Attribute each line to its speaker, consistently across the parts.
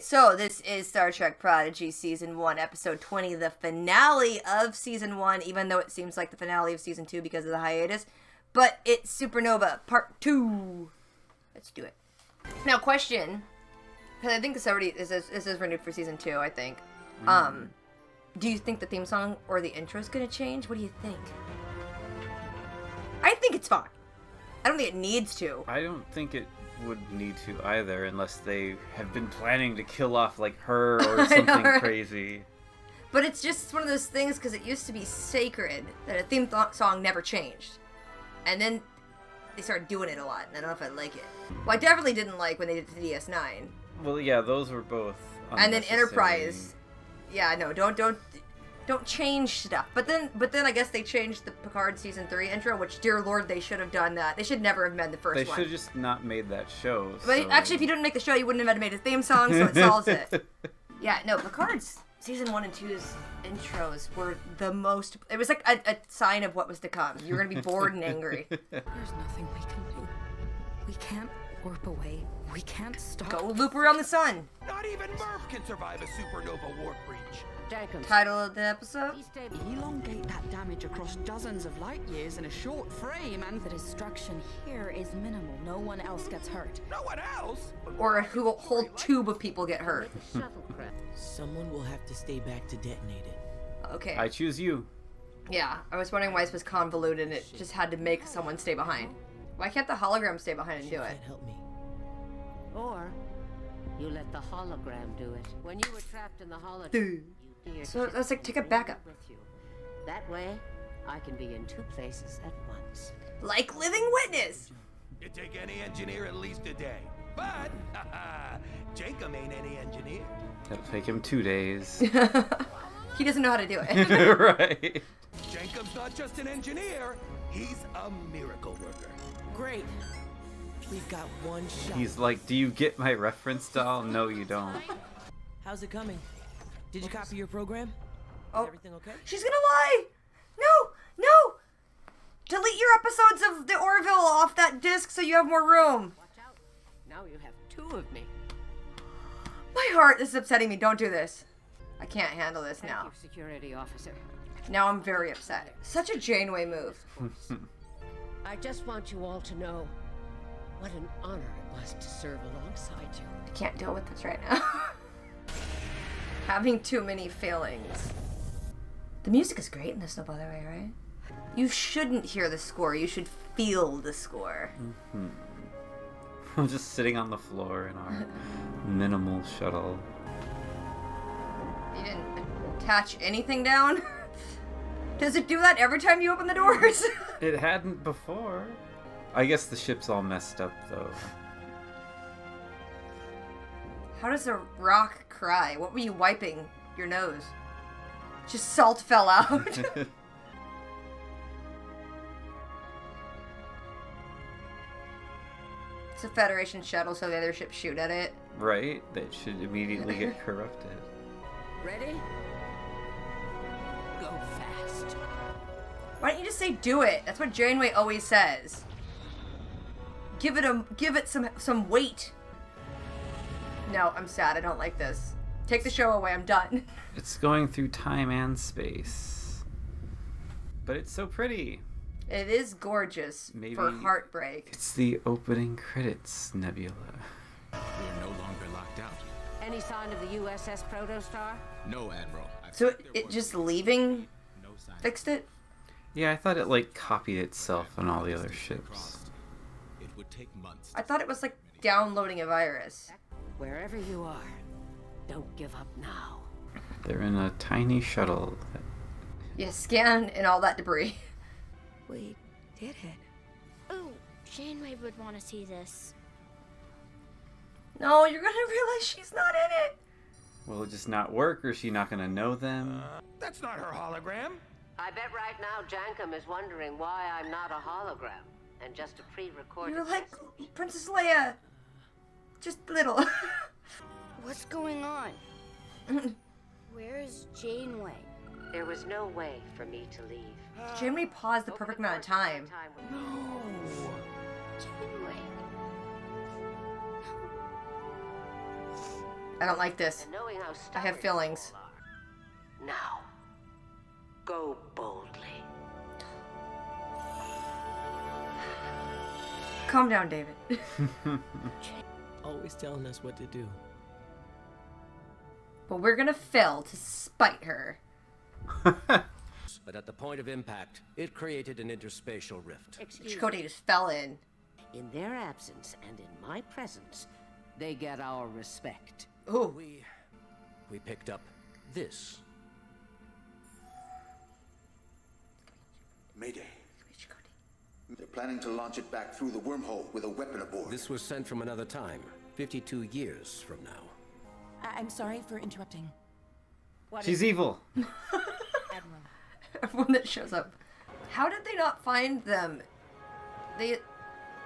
Speaker 1: So this is Star Trek Prodigy Season 1, Episode 20, the finale of Season 1, even though it seems like the finale of Season 2 because of the hiatus. But it's Supernova Part 2. Let's do it. Now, question, because I think this is renewed for Season 2, I think. Do you think the theme song or the intro is going to change? What do you think? I think it's fine. I don't think it needs to.
Speaker 2: I don't think it would need to either, unless they have been planning to kill off like her or something crazy.
Speaker 1: But it's just one of those things because it used to be sacred that a theme song never changed, and then they started doing it a lot. And I don't know if I like it. Well, I definitely didn't like when they did the DS9.
Speaker 2: Well, yeah, those were both.
Speaker 1: And then Enterprise. Yeah, no, don't change stuff. But then I guess they changed the Picard Season 3 intro, which, dear Lord, they should have done that. They should never have made the first one.
Speaker 2: They should have just not made that show.
Speaker 1: But actually, if you didn't make the show, you wouldn't have had to make a theme song, so it solves it. Yeah, no, Picard's Season 1 and 2's intros were the most... It was like a sign of what was to come. You were going to be bored and angry.
Speaker 3: There's nothing we can do. We can't warp away. We can't stop.
Speaker 1: Go loop around the sun.
Speaker 4: Not even Murph can survive a supernova warp breach.
Speaker 1: Title of the episode?
Speaker 3: Elongate that damage across dozens of light years in a short frame, and the destruction here is minimal. No one else gets hurt.
Speaker 4: No one else?
Speaker 1: Or a whole tube of people get hurt.
Speaker 5: Someone will have to stay back to detonate it.
Speaker 1: Okay.
Speaker 2: I choose you.
Speaker 1: Yeah, I was wondering why this was convoluted and it just had to make someone stay behind. Why can't the hologram stay behind and do it?
Speaker 5: Can't help me.
Speaker 6: Or you let the hologram do it. When you were trapped in the hologram,
Speaker 1: So that's like, take a backup.
Speaker 6: with you. That way, I can be in two places at once.
Speaker 1: Like Living Witness!
Speaker 4: It'd take any engineer at least a day. But, Jacob ain't any engineer.
Speaker 2: That'll take him 2 days.
Speaker 1: He doesn't know how to do it.
Speaker 2: Right.
Speaker 4: Jacob's not just an engineer, he's a miracle worker.
Speaker 5: Great. We've got one shot.
Speaker 2: He's like, do you get my reference doll? No, you don't.
Speaker 5: How's it coming? Did you copy your program?
Speaker 1: Oh.
Speaker 5: Is everything okay?
Speaker 1: She's gonna lie! No! Delete your episodes of the Orville off that disc so you have more room.
Speaker 6: Watch out. Now you have two of me.
Speaker 1: My heart, this is upsetting me. Don't do this. I can't handle this
Speaker 6: Thank
Speaker 1: now.
Speaker 6: you, security officer.
Speaker 1: Now I'm very upset. Such a Janeway move.
Speaker 6: I just want you all to know what an honor it was to serve alongside you.
Speaker 1: I can't deal with this right now. Having too many feelings. The music is great in this, though, by the way, right? You shouldn't hear the score. You should feel the score.
Speaker 2: We're just sitting on the floor in our minimal shuttle.
Speaker 1: You didn't attach anything down? Does it do that every time you open the doors?
Speaker 2: It hadn't before. I guess the ship's all messed up, though.
Speaker 1: How does a rock cry? What were you wiping your nose? Just salt fell out. It's a Federation shuttle, so the other ships shoot at it.
Speaker 2: Right? That should immediately get corrupted.
Speaker 6: Ready? Go fast.
Speaker 1: Why don't you just say do it? That's what Janeway always says. Give it some weight. No, I'm sad. I don't like this. Take the show away. I'm done.
Speaker 2: It's going through time and space. But it's so pretty.
Speaker 1: It is gorgeous
Speaker 2: Maybe-
Speaker 1: for heartbreak.
Speaker 2: It's the opening credits, Nebula.
Speaker 7: We're no longer locked out.
Speaker 6: Any sign of the USS Protostar?
Speaker 7: No, Admiral. I
Speaker 1: So
Speaker 7: think there
Speaker 1: it
Speaker 7: was
Speaker 1: just leaving
Speaker 7: no sign.
Speaker 1: fixed it?
Speaker 2: Yeah, I thought it like copied itself on all the other ships.
Speaker 7: It would take months.
Speaker 1: I thought it was like downloading a virus.
Speaker 6: Wherever you are, don't give up now.
Speaker 2: They're in a tiny shuttle.
Speaker 1: Yeah, scan and all that debris.
Speaker 3: We did it.
Speaker 8: Ooh, Janeway would want to see this.
Speaker 1: No, you're gonna realize she's not in it.
Speaker 2: Will it just not work, or is she not gonna know them?
Speaker 4: That's not her hologram.
Speaker 6: I bet right now Jankum is wondering why I'm not a hologram and just a pre-recorded
Speaker 1: You're like
Speaker 6: message.
Speaker 1: Princess Leia. Just little.
Speaker 8: What's going on? Where's Janeway?
Speaker 6: There was no way for me to leave.
Speaker 1: Janeway paused the perfect amount of time.
Speaker 8: Janeway.
Speaker 1: I don't like this.
Speaker 6: And knowing how
Speaker 1: I have
Speaker 6: stubborn
Speaker 1: feelings.
Speaker 6: people are. Now, go boldly.
Speaker 1: Calm down, David.
Speaker 5: Always telling us what to do.
Speaker 1: But we're gonna fail to spite her.
Speaker 9: But at the point of impact, it created an interspatial rift.
Speaker 6: Excuse me.
Speaker 1: Chakotay just fell in.
Speaker 6: In their absence and in my presence, they get our respect.
Speaker 1: Ooh.
Speaker 9: We picked up this.
Speaker 10: Mayday. They're planning to launch it back through the wormhole with a weapon aboard.
Speaker 9: This was sent from another time, 52 years from now.
Speaker 3: I'm sorry for interrupting.
Speaker 2: She's evil.
Speaker 3: Admiral.
Speaker 1: Everyone that shows up. How did they not find them? They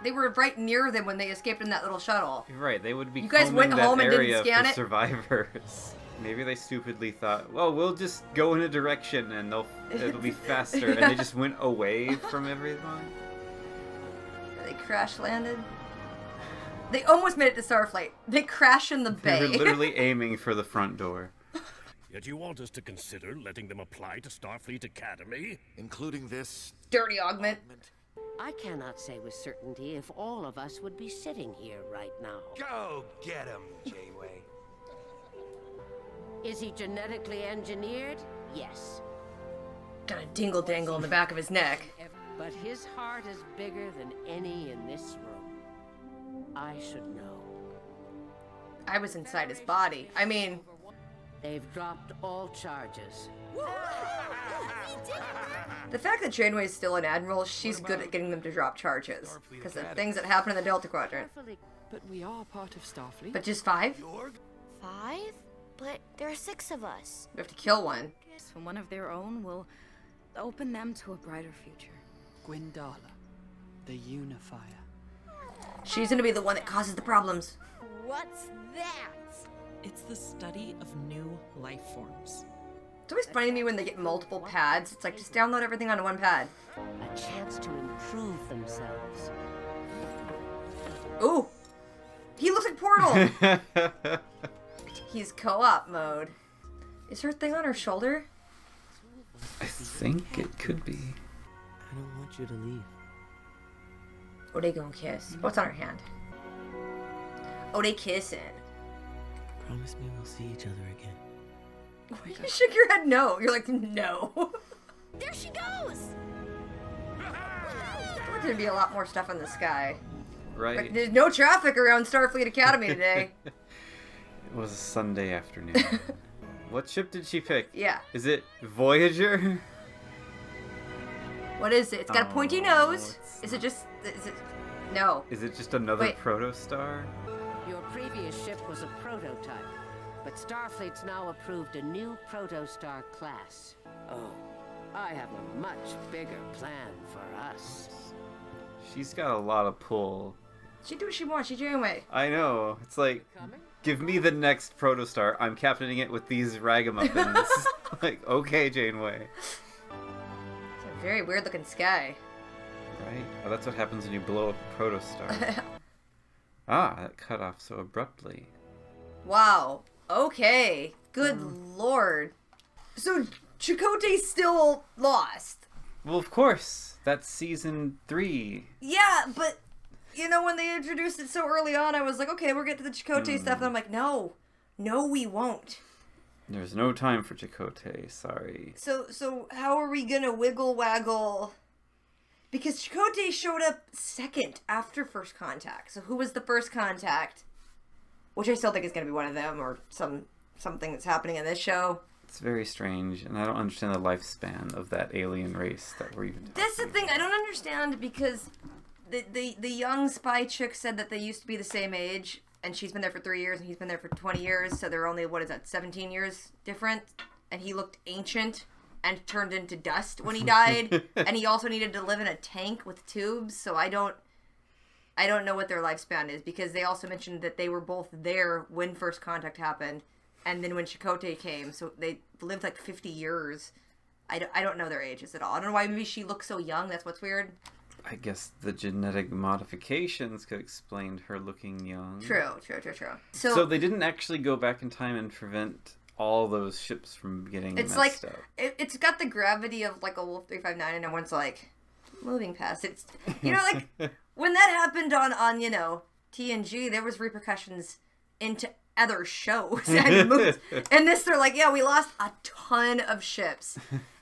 Speaker 1: were right near them when they escaped in that little shuttle.
Speaker 2: You're right. They would be.
Speaker 1: You guys
Speaker 2: combing
Speaker 1: went
Speaker 2: that
Speaker 1: home and didn't
Speaker 2: area
Speaker 1: scan
Speaker 2: for
Speaker 1: it?
Speaker 2: survivors. Maybe they stupidly thought, well, we'll just go in a direction and it'll be faster, and they just went away from everyone.
Speaker 1: They crash landed. They almost made it to Starfleet. They crash in the
Speaker 2: They
Speaker 1: bay.
Speaker 2: were literally aiming for the front door.
Speaker 11: Yet you want us to consider letting them apply to Starfleet Academy?
Speaker 10: Including this
Speaker 1: Dirty augment.
Speaker 6: I cannot say with certainty if all of us would be sitting here right now.
Speaker 4: Go get him, Janeway.
Speaker 6: Is he genetically engineered? Yes.
Speaker 1: Got a dingle dangle in the back of his neck.
Speaker 6: But his heart is bigger than any in this room. I should know.
Speaker 1: I was inside his body. I mean,
Speaker 6: They've dropped all charges.
Speaker 1: the fact that Janeway is still an admiral, she's good at getting them to drop charges. Because of things that happen in the Delta Quadrant.
Speaker 3: But we are part of Starfleet.
Speaker 1: But just 5?
Speaker 8: 5? But there are 6 of us.
Speaker 1: We have to kill one.
Speaker 3: So one of their own will open them to a brighter future. Gwendala, the unifier.
Speaker 1: She's gonna be the one that causes the problems.
Speaker 8: What's that?
Speaker 3: It's the study of new life forms.
Speaker 1: It's always funny to me when they get multiple pads. It's like, just download everything onto one pad.
Speaker 6: A chance to improve themselves.
Speaker 1: Ooh! He looks like Portal! He's co-op mode. Is her thing on her shoulder?
Speaker 2: I think it could be.
Speaker 5: I don't want you to leave.
Speaker 1: Oh, they gonna kiss. What's on her hand? Oh, they kissing.
Speaker 5: Promise me we'll see each other again.
Speaker 1: You shook your head no. You're like, no.
Speaker 8: There she goes!
Speaker 1: There's gonna be a lot more stuff in the sky.
Speaker 2: Right?
Speaker 1: Like, there's no traffic around Starfleet Academy today.
Speaker 2: It was a Sunday afternoon. What ship did she pick?
Speaker 1: Yeah.
Speaker 2: Is it Voyager?
Speaker 1: What is it? It's got a pointy nose. Is it just... Is it... No.
Speaker 2: Is it just another
Speaker 1: Wait.
Speaker 2: protostar?
Speaker 6: Your previous ship was a prototype, but Starfleet's now approved a new protostar class. Oh, I have a much bigger plan for us.
Speaker 2: She's got a lot of pull.
Speaker 1: She do what she wants. She Janeway.
Speaker 2: I know. It's like, give me the next protostar. I'm captaining it with these ragamuffins. Like, okay, Janeway.
Speaker 1: It's a very weird looking sky.
Speaker 2: Right? Oh, that's what happens when you blow up a protostar. Ah, that cut off so abruptly.
Speaker 1: Wow. Okay. Good lord. So Chakotay's still lost.
Speaker 2: Well, of course. That's season 3.
Speaker 1: Yeah, but you know when they introduced it so early on, I was like, okay, we'll get to the Chakotay stuff, and I'm like, no, we won't.
Speaker 2: There's no time for Chakotay. Sorry.
Speaker 1: So how are we gonna wiggle waggle? Because Chakotay showed up second after First Contact. So who was the first contact? Which I still think is gonna be one of them, or something that's happening in this show.
Speaker 2: It's very strange, and I don't understand the lifespan of that alien race that we're even.
Speaker 1: That's the thing I don't understand, because the young spy chick said that they used to be the same age, and she's been there for 3 years and he's been there for 20 years, so they're only, 17 years different, and he looked ancient and turned into dust when he died, and he also needed to live in a tank with tubes, so I don't know what their lifespan is, because they also mentioned that they were both there when First Contact happened, and then when Chakotay came, so they lived like 50 years. I don't know their ages at all. I don't know why maybe she looks so young, that's what's weird.
Speaker 2: I guess the genetic modifications could explain her looking young.
Speaker 1: True.
Speaker 2: So they didn't actually go back in time and prevent all those ships from getting messed up.
Speaker 1: It's got the gravity of like a Wolf 359, and everyone's like moving past it. Like when that happened on TNG, there was repercussions into other shows and movies. And this, they're like, yeah, we lost a ton of ships.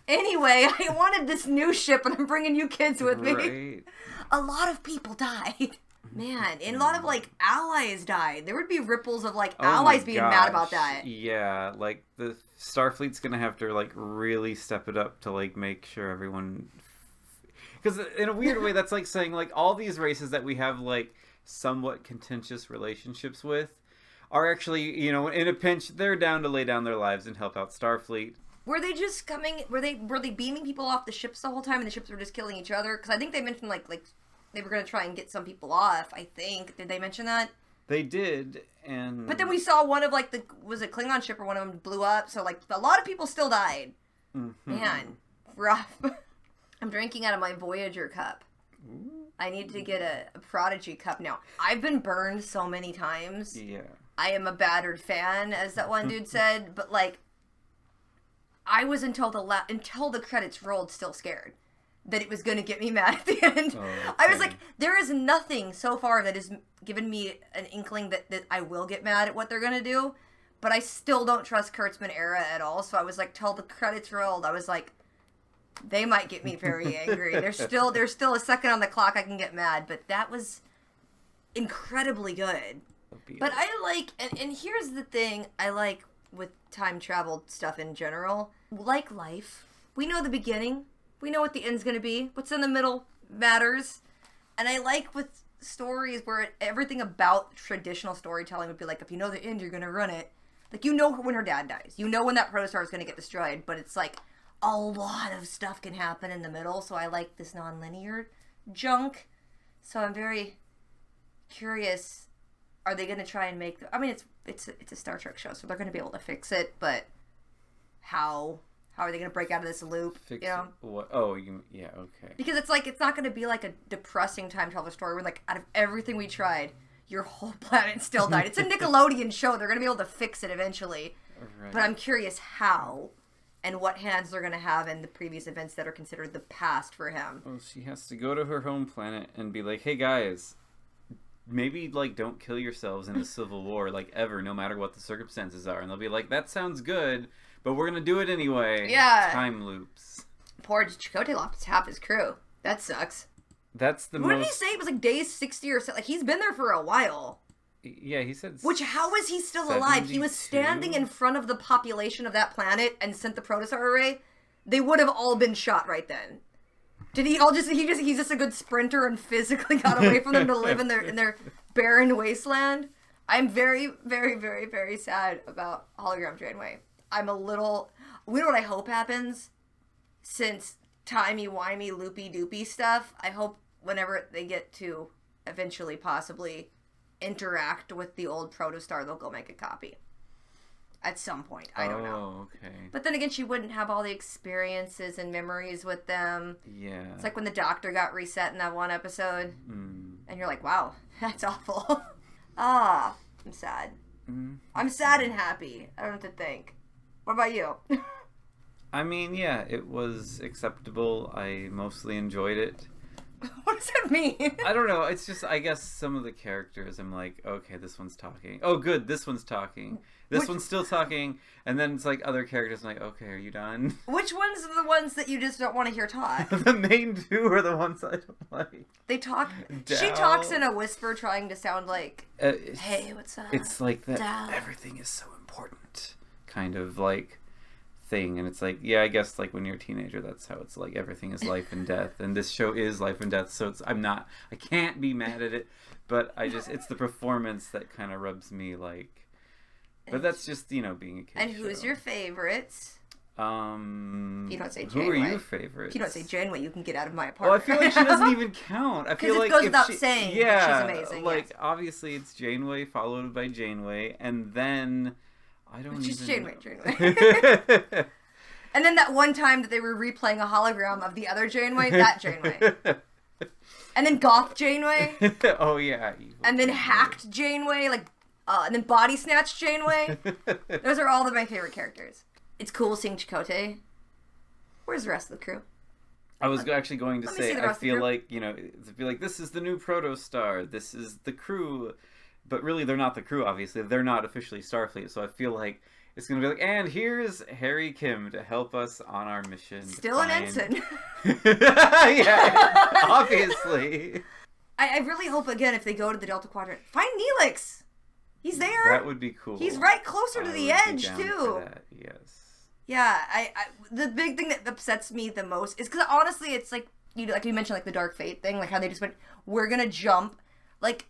Speaker 1: Anyway, I wanted this new ship, and I'm bringing you kids with me.
Speaker 2: Right.
Speaker 1: A lot of people died. Man, and a lot of, like, allies died. There would be ripples of, like, allies being mad about that.
Speaker 2: Yeah, like, the Starfleet's gonna have to, like, really step it up to, like, make sure everyone... Because in a weird way, that's like saying, like, all these races that we have, like, somewhat contentious relationships with are actually, in a pinch, they're down to lay down their lives and help out Starfleet.
Speaker 1: Were they just coming? Were they beaming people off the ships the whole time, and the ships were just killing each other? Because I think they mentioned like they were going to try and get some people off. I think, did they mention that?
Speaker 2: They did, and
Speaker 1: but then we saw one of like was it Klingon ship or one of them blew up. So like a lot of people still died.
Speaker 2: Mm-hmm.
Speaker 1: Man, rough. I'm drinking out of my Voyager cup.
Speaker 2: Ooh.
Speaker 1: I need to get a Prodigy cup now. I've been burned so many times.
Speaker 2: Yeah,
Speaker 1: I am a battered fan, as that one dude said, but like. I was until the credits rolled still scared that it was going to get me mad at the end.
Speaker 2: Oh, okay.
Speaker 1: I was like, there is nothing so far that has given me an inkling that I will get mad at what they're going to do, but I still don't trust Kurtzman era at all. So I was like, till the credits rolled, I was like, they might get me very angry. There's still a second on the clock I can get mad, but that was incredibly good. But I like, and here's the thing I like with time travel stuff in general. Like life, we know the beginning, we know what the end's gonna be, what's in the middle matters. And I like with stories where everything about traditional storytelling would be like, if you know the end, you're gonna run it. Like, you know when her dad dies, you know when that protostar is gonna get destroyed, but it's like a lot of stuff can happen in the middle. So I like this non-linear junk. So I'm very curious, are they gonna try and make it's a Star Trek show, so they're going to be able to fix it, but how are they going to break out of this loop?
Speaker 2: Fix it? What? Oh, yeah, okay.
Speaker 1: Because it's like, it's not going to be like a depressing time travel story where, like, out of everything we tried, your whole planet still died. It's a Nickelodeon show. They're going to be able to fix it eventually. Right. But I'm curious how and what hands they're going to have in the previous events that are considered the past for him.
Speaker 2: Well, she has to go to her home planet and be like, hey, guys, maybe, like, don't kill yourselves in the Civil War, like, ever, no matter what the circumstances are. And they'll be like, that sounds good, but we're gonna do it anyway.
Speaker 1: Yeah.
Speaker 2: Time loops.
Speaker 1: Poor Chakotay lost half his crew. That sucks.
Speaker 2: That's the
Speaker 1: what did he say? It was like day 60 or so. Like, he's been there for a while.
Speaker 2: Yeah, he said...
Speaker 1: How is he still alive? He was standing in front of the population of that planet and sent the protostar array. They would have all been shot right then. Did he all he's just a good sprinter and physically got away from them to live in their barren wasteland? I'm very, very, very, very sad about Hologram Janeway. I'm a little, you know what I hope happens? Since timey-wimey, loopy-doopy stuff, I hope whenever they get to eventually possibly interact with the old protostar, they'll go make a copy. At some point. I don't know.
Speaker 2: Okay.
Speaker 1: But then again, she wouldn't have all the experiences and memories with them.
Speaker 2: Yeah.
Speaker 1: It's like when the doctor got reset in that one episode. And you're like, wow, that's awful. I'm sad. I'm sad and happy. I don't know what to think. What about you?
Speaker 2: I mean, yeah, it was acceptable. I mostly enjoyed it.
Speaker 1: What does that mean?
Speaker 2: I don't know. It's just, I guess, some of the characters, I'm like, okay, this one's talking. Oh, good, this one's talking. This one's still talking. And then it's like other characters, I'm like, okay, are you done?
Speaker 1: Which ones are the ones that you just don't want to hear talk?
Speaker 2: The main two are the ones I don't like.
Speaker 1: They talk.
Speaker 2: Dal.
Speaker 1: She talks in a whisper, trying to sound like, hey, what's up?
Speaker 2: It's like that
Speaker 1: Dal.
Speaker 2: Everything is so important kind of like thing. And it's like, yeah, I guess like when you're a teenager, that's how it's like, everything is life and death. And this show is life and death. So it's, I can't be mad at it. But it's the performance that kind of rubs me like. But that's just, being a kid.
Speaker 1: And who's your favorites?
Speaker 2: If you
Speaker 1: don't say
Speaker 2: Janeway. Who are your favorites?
Speaker 1: If you don't say Janeway, you can get out of my
Speaker 2: Well, I
Speaker 1: apartment.
Speaker 2: feel like she doesn't even count. I feel like
Speaker 1: it goes without saying that she's amazing.
Speaker 2: Like,
Speaker 1: yes.
Speaker 2: obviously it's Janeway followed by Janeway, and then I don't
Speaker 1: She's
Speaker 2: even
Speaker 1: Janeway. And then that one time that they were replaying a hologram of the other Janeway, that Janeway. And then Goth Janeway.
Speaker 2: Oh yeah.
Speaker 1: And then Hacked Janeway, and then Body Snatch Janeway. Those are all of my favorite characters. It's cool seeing Chakotay. Where's the rest of the crew?
Speaker 2: I was actually going to say, I feel
Speaker 1: crew.
Speaker 2: like, to be like, this is the new Protostar, this is the crew, but really they're not the crew, obviously. They're not officially Starfleet, so I feel like it's going to be like, and here's Harry Kim to help us on our mission.
Speaker 1: Still an ensign.
Speaker 2: Yeah, obviously.
Speaker 1: I really hope, again, if they go to the Delta Quadrant, find Neelix! He's there!
Speaker 2: That would be cool.
Speaker 1: He's right closer to
Speaker 2: I
Speaker 1: the
Speaker 2: would be
Speaker 1: edge,
Speaker 2: down
Speaker 1: too.
Speaker 2: for that, yes.
Speaker 1: Yeah, the big thing that upsets me the most is because honestly, it's like you mentioned, like the Dark Fate thing, like how they just went, we're gonna jump. Like,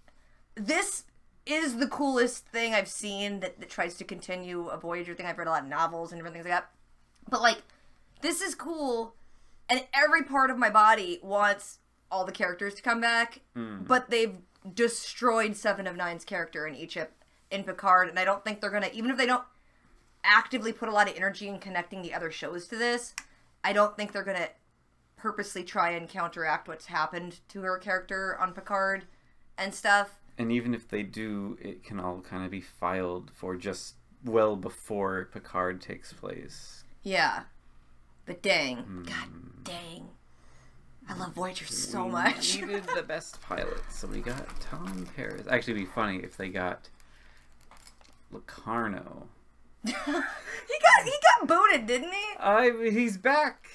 Speaker 1: this is the coolest thing I've seen that tries to continue a Voyager thing. I've read a lot of novels and different things like that. But like, this is cool, and every part of my body wants all the characters to come back. But they've destroyed Seven of Nine's character in Egypt in Picard, and I don't think they're gonna, even if they don't actively put a lot of energy in connecting the other shows to this, I don't think they're gonna purposely try and counteract what's happened to her character on Picard and stuff.
Speaker 2: And even if they do, it can all kind of be filed for just well before Picard takes place.
Speaker 1: Yeah. But dang. God dang. I love Voyager so much.
Speaker 2: We needed the best pilot, so we got Tom Paris. Actually, it'd be funny if they got Locarno.
Speaker 1: he got booted, didn't he?
Speaker 2: He's back.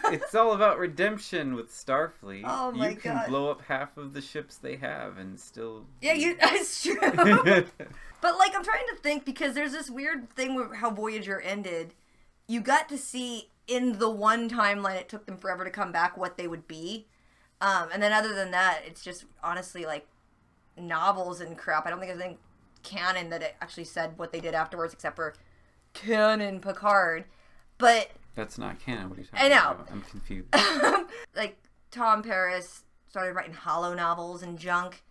Speaker 2: It's all about redemption with Starfleet.
Speaker 1: Oh my
Speaker 2: You can
Speaker 1: God.
Speaker 2: blow up half of the ships they have and still.
Speaker 1: Yeah, it's true. But like, I'm trying to think, because there's this weird thing with how Voyager ended. You got to see in the one timeline it took them forever to come back what they would be. And then other than that, it's just honestly like novels and crap. I don't think there's anything canon that it actually said what they did afterwards, except for canon Picard. But
Speaker 2: That's not canon. What are you talking
Speaker 1: I know.
Speaker 2: about? I'm confused.
Speaker 1: Like, Tom Paris started writing hollow novels and junk,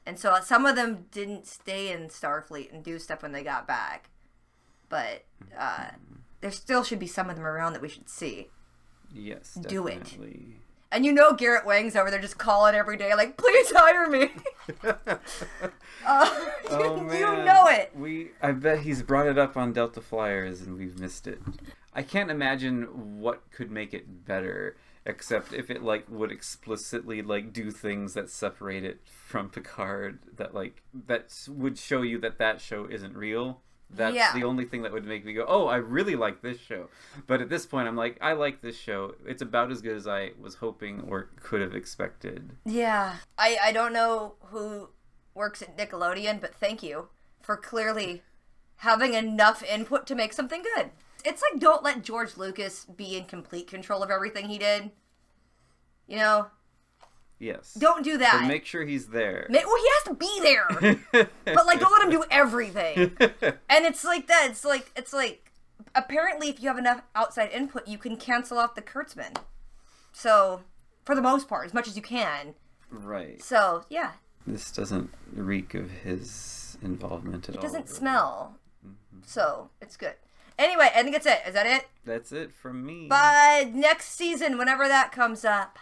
Speaker 1: and so some of them didn't stay in Starfleet and do stuff when they got back. But there still should be some of them around that we should see.
Speaker 2: Yes,
Speaker 1: Do it.
Speaker 2: definitely.
Speaker 1: And Garrett Wang's over there just calling every day, like, please hire me.
Speaker 2: Oh, man.
Speaker 1: You know it.
Speaker 2: I bet he's brought it up on Delta Flyers and we've missed it. I can't imagine what could make it better, except if it would explicitly do things that separate it from Picard, that would show you that show isn't real. That's the only thing that would make me go, oh, I really like this show. But at this point, I'm like, I like this show. It's about as good as I was hoping or could have expected.
Speaker 1: Yeah. I don't know who works at Nickelodeon, but thank you for clearly having enough input to make something good. It's like, don't let George Lucas be in complete control of everything he did. You know?
Speaker 2: Yes.
Speaker 1: Don't do that.
Speaker 2: But make sure he's there.
Speaker 1: Well, he has to be there. But don't let him do everything. And it's like that. It's like apparently if you have enough outside input, you can cancel out the Kurtzman. So, for the most part, as much as you can.
Speaker 2: Right.
Speaker 1: So, yeah.
Speaker 2: This doesn't reek of his involvement at all.
Speaker 1: It doesn't smell. So, it's good. Anyway, I think that's it. Is that it?
Speaker 2: That's it from me.
Speaker 1: By next season, whenever that comes up.